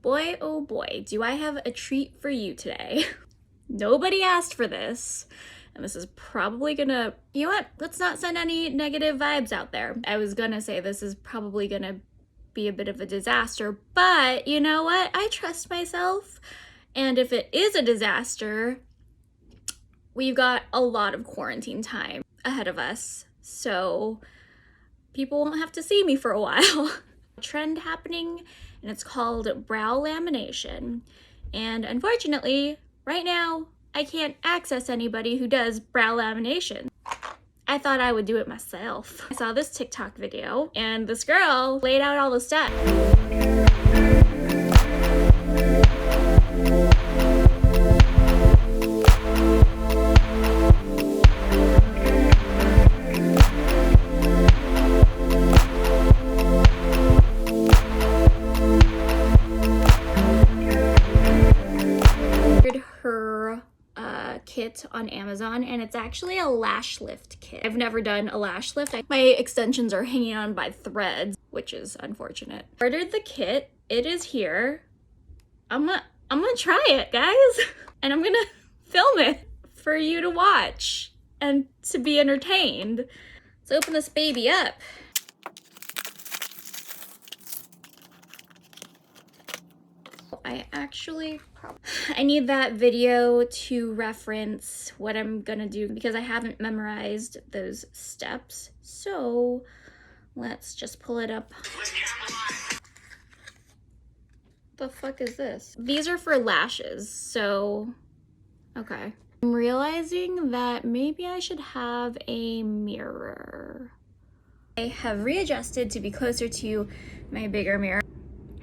Boy, oh boy, do I have a treat for you today. Nobody asked for this, and this is probably gonna, you know what? Let's not send any negative vibes out there. I was gonna say this is probably gonna be a bit of a disaster, but you know what? I trust myself, and if it is a disaster, we've got a lot of quarantine time ahead of us, so people won't have to see me for a while. Trend happening, and it's called brow lamination. And unfortunately, right now, I can't access anybody who does brow lamination. I thought I would do it myself. I saw this TikTok video, and this girl laid out all the steps. Kit on Amazon, and it's actually a lash lift kit. I've never done a lash lift. My extensions are hanging on by threads, which is unfortunate. Ordered the kit. It is here. I'm gonna try it, guys, and I'm gonna film it for you to watch and to be entertained. Let's open this baby up. I need that video to reference what I'm gonna do because I haven't memorized those steps. So let's just pull it up. The fuck is this? These are for lashes, so okay. I'm realizing that maybe I should have a mirror. I have readjusted to be closer to my bigger mirror.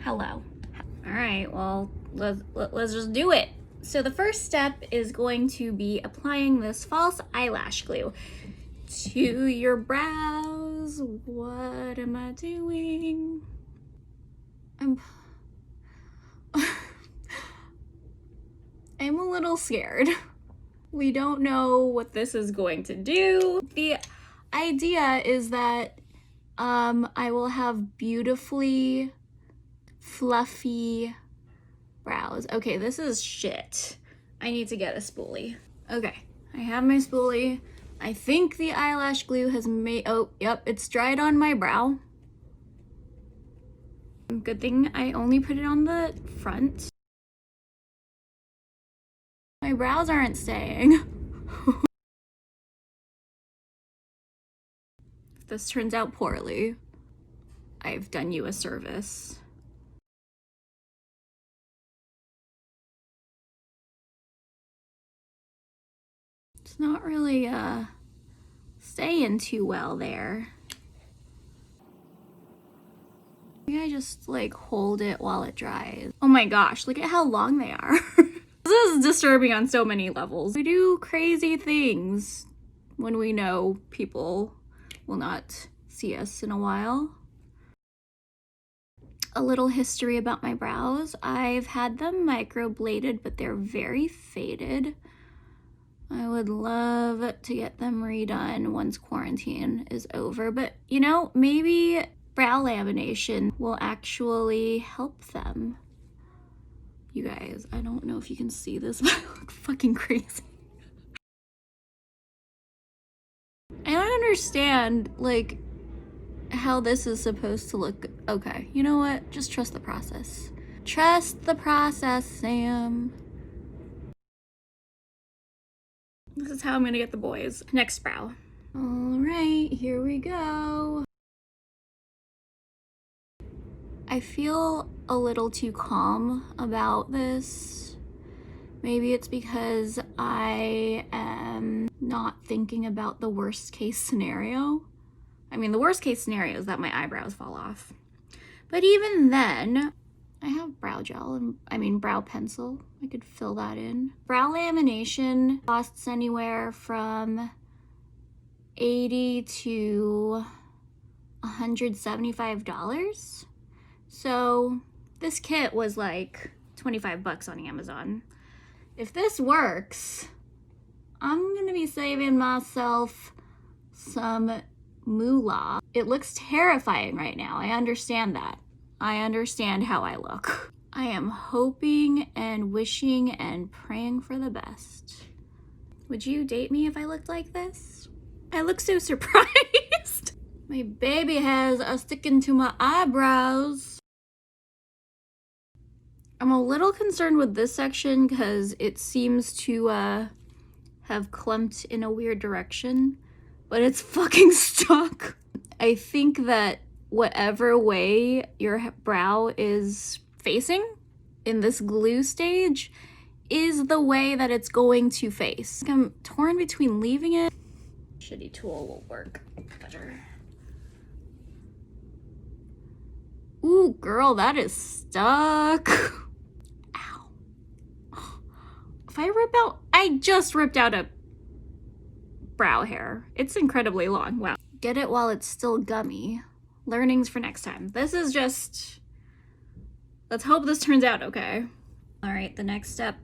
Hello. All right, well, let's just do it. So the first step is going to be applying this false eyelash glue to your brows. What am I doing? I'm a little scared. We don't know what this is going to do. The idea is that I will have beautifully fluffy brows. Okay, this is shit. I need to get a spoolie. Okay, I have my spoolie. I think the eyelash glue has made, oh, yep, it's dried on my brow. Good thing I only put it on the front. My brows aren't staying. If this turns out poorly, I've done you a service. It's not really staying too well there. Maybe I just like hold it while it dries. Oh my gosh, look at how long they are. This is disturbing on so many levels. We do crazy things when we know people will not see us in a while. A little history about my brows. I've had them microbladed, but they're very faded. I would love to get them redone once quarantine is over, but you know, maybe brow lamination will actually help them. You guys, I don't know if you can see this, but I look fucking crazy. I don't understand, like, how this is supposed to look. Okay, you know what? Just trust the process. Trust the process, Sam. This is how I'm gonna get the boys. Next brow. All right, here we go. I feel a little too calm about this. Maybe it's because I am not thinking about the worst case scenario. I mean, the worst case scenario is that my eyebrows fall off. But even then, I have brow gel, and brow pencil. I could fill that in. Brow lamination costs anywhere from $80 to $175. So this kit was like 25 bucks on Amazon. If this works, I'm gonna be saving myself some moolah. It looks terrifying right now. I understand that. I understand how I look. I am hoping and wishing and praying for the best. Would you date me if I looked like this? I look so surprised. My baby hairs are sticking to my eyebrows. I'm a little concerned with this section because it seems to have clumped in a weird direction, but it's fucking stuck. I think that whatever way your brow is facing in this glue stage is the way that it's going to face. I'm torn between leaving it. Shitty tool will work better. Ooh, girl, that is stuck. Ow. If I rip out, I just ripped out a brow hair. It's incredibly long. Wow. Get it while it's still gummy. Learnings for next time. This is just, let's hope this turns out okay. All right, the next step.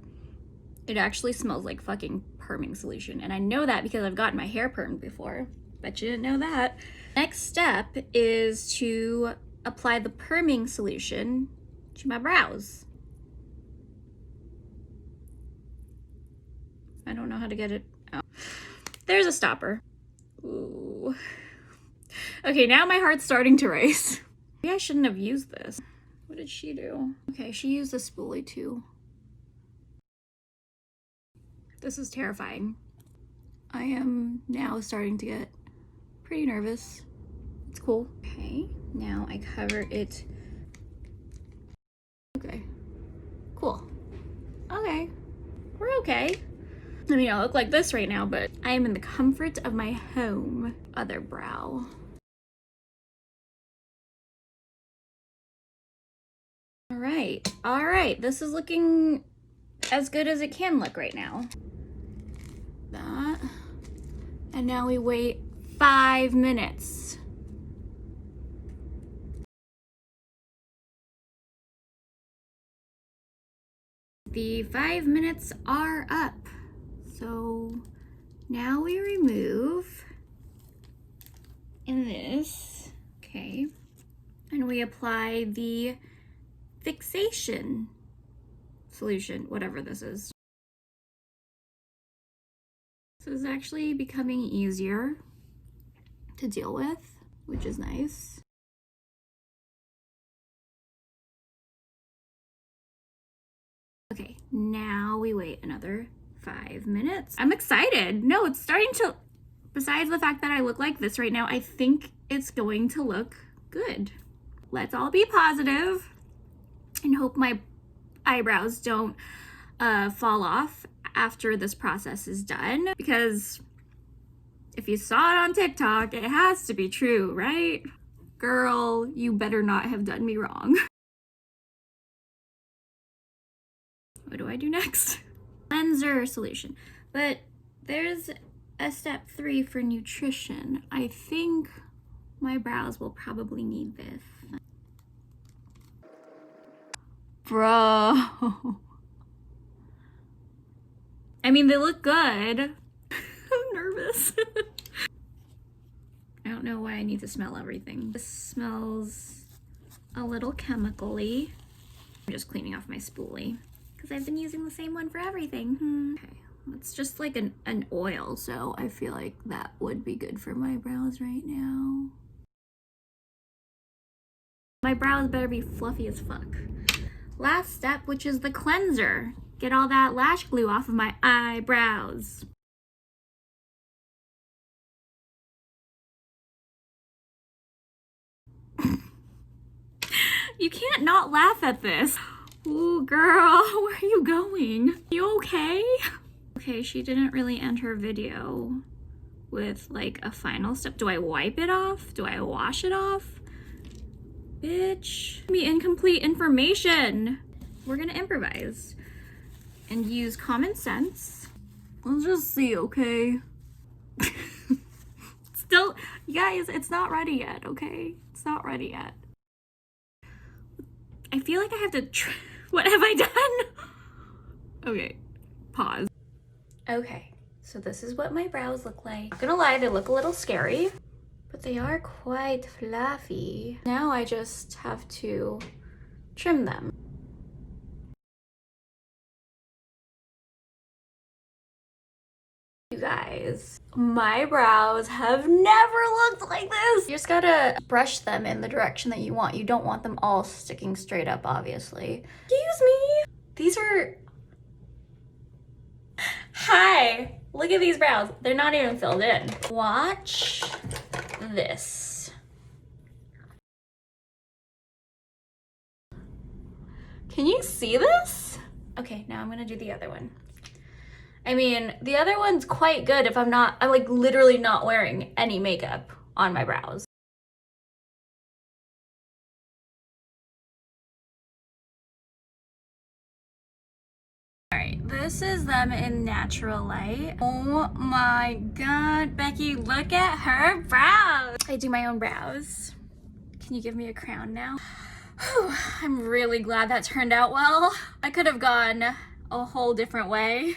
It actually smells like fucking perming solution. And I know that because I've gotten my hair permed before. Bet you didn't know that. Next step is to apply the perming solution to my brows. I don't know how to get it out. There's a stopper. Ooh. Okay, now my heart's starting to race. Maybe I shouldn't have used this. What did she do? Okay, she used a spoolie too. This is terrifying. I am now starting to get pretty nervous. It's cool. Okay, now I cover it. Okay, cool. Okay, we're okay. I mean, I look like this right now, but I am in the comfort of my home. Other brow. All right, this is looking as good as it can look right now. That, and now we wait 5 minutes. The 5 minutes are up. So now we remove in this, okay, and we apply the fixation solution, whatever this is. This is actually becoming easier to deal with, which is nice. Okay, now we wait another 5 minutes. I'm excited. No, it's starting to, besides the fact that I look like this right now, I think it's going to look good. Let's all be positive and hope my eyebrows don't fall off after this process is done, because if you saw it on TikTok, it has to be true, right? Girl, you better not have done me wrong. What do I do next? Cleanser solution. But there's a step 3 for nutrition. I think my brows will probably need this. Bro. I mean, they look good. I'm nervous. I don't know why I need to smell everything. This smells a little chemically. I'm just cleaning off my spoolie because I've been using the same one for everything. Okay, it's just like an oil, so I feel like that would be good for my brows right now. My brows better be fluffy as fuck. Last step, which is the cleanser. Get all that lash glue off of my eyebrows. You can't not laugh at this. Ooh, girl, where are you going? You okay? Okay, she didn't really end her video with like a final step. Do I wipe it off? Do I wash it off? Bitch, give me incomplete information. We're gonna improvise and use common sense. Let's just see, okay? Still, you guys, it's not ready yet, okay? It's not ready yet. I feel like I have to what have I done? Okay, pause. Okay, so this is what my brows look like. Not gonna lie, they look a little scary, but they are quite fluffy. Now I just have to trim them. You guys, my brows have never looked like this. You just gotta brush them in the direction that you want. You don't want them all sticking straight up, obviously. Excuse me. These are... Hi, look at these brows. They're not even filled in. Watch this. Can you see this? Okay, now I'm gonna do the other one. I mean, the other one's quite good if I'm like literally not wearing any makeup on my brows. All right, this is them in natural light. Oh my God, Becky, look at her brows. I do my own brows. Can you give me a crown now? Whew, I'm really glad that turned out well. I could have gone a whole different way.